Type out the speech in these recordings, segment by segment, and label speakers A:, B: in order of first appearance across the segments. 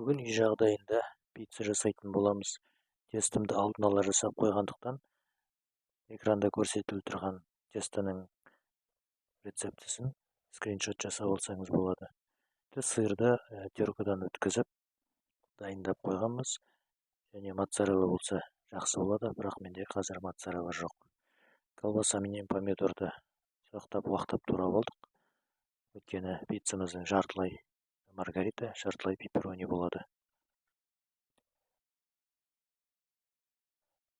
A: Бүгін үй жағдайында пицца жасайтын боламыз. Тестімді алдын ала жасап қойғандықтан, экранда көрсетіліп тұрған тестоның рецептісін скриншот жасап алсаңыз болады. Сырды теркадан өткізіп дайындап қойғанбыз. Және моцарелла болса жақсы болады, бірақ менде қазір моцарелла жоқ. Колбаса менен помидорды уақтап турап алдық. Өйткені пиццамыздың жартылай маргарита, жартылай пепперони болады.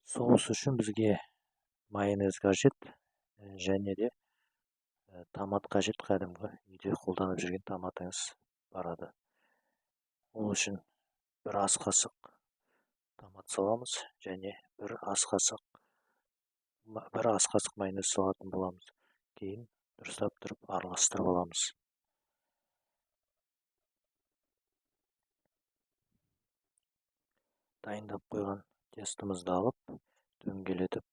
A: Соус үшін бізге майонез қажет, және де томат қажет, кәдімгі үйде қолданып жүрген томатыңыз барады. Ол үшін бір ас қасық томат саламыз, және бір ас қасық майонез салатын боламыз. Кейін дұрыстап тұрып араластырып аламыз. Дайындап қойған тестімізді алып, дөңгелетіп,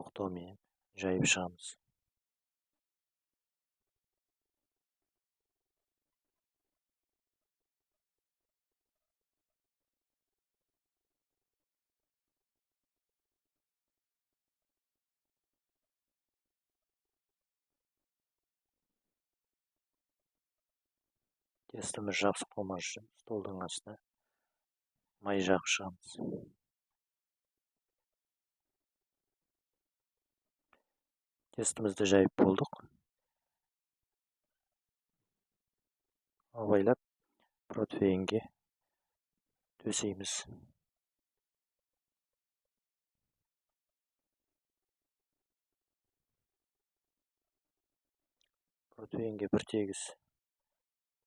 A: оқтаумен жайып шығамыз. Тестіміз жабысып қалмас үшін столдың астына май жағып шығамыз. Тестімізді жайып болдық. Абайлап протеинге төсейміз. Протеинге бір тегіс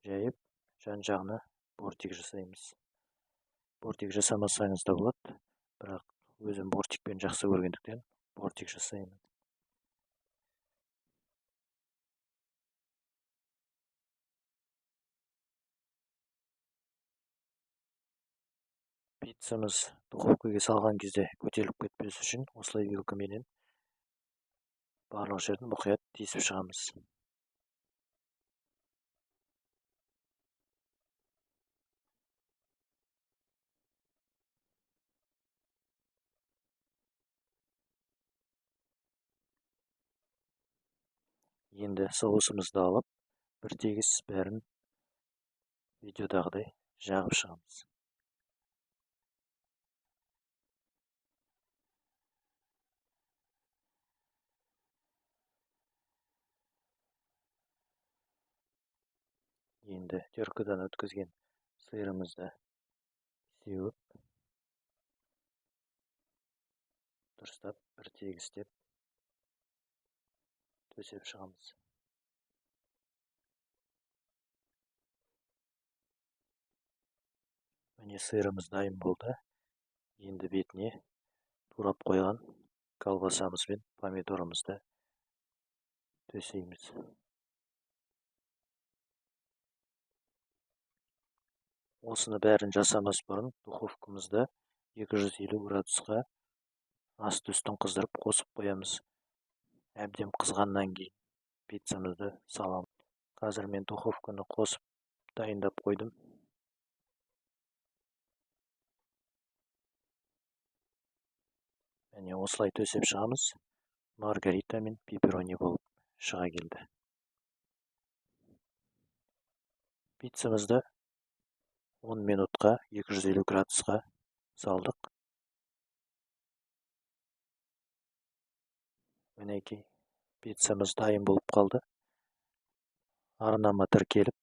A: жайып, жан-жағына бортик жасаймыз. Бортик жасамасаңыз да болады, бірақ өзім бортикпен жақсы көргендіктен бортик жасаймын. Пиццамыз духовкаға салған кезде көтеріліп кетпес үшін осылай вилкаменен барлық жерін мұқият тесіп шығамыз. Енді соусымызды алып, бір тегіс бәрін видеодағыдай жағып шығамыз. Енді теркадан өткізген сырымызды сеуіп, дұрыстап бір тегістеп төсеп шығамыз. Міне сырымыз дайын болды. Енді бетіне турап қойған колбасамыз бен помидорымызды төсейміз. Осыны бәрін жасамас бұрын духовкамызды 250 градусқа асты үстін қыздырып қосып қоямыз. Әбден қызғаннан кейін пиццамызды саламыз. Қазір мен духовканы қосып дайындап қойдым. Міне осылай төсеп шығамыз. Маргарита мен пепперони болып шыға келді. Пиццамызды 10 минутқа 250 градусқа салдық. Мінекей пиццамыз дайын болып қалды. Арнама тіркеліп,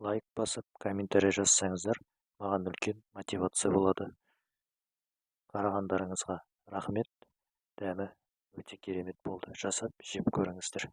A: лайк басып, комментарий жазсаңыздар, маған үлкен мотивация болады. Қарағандарыңызға рахмет. Дәмі өте керемет болды. Жасап жеп көріңіздер.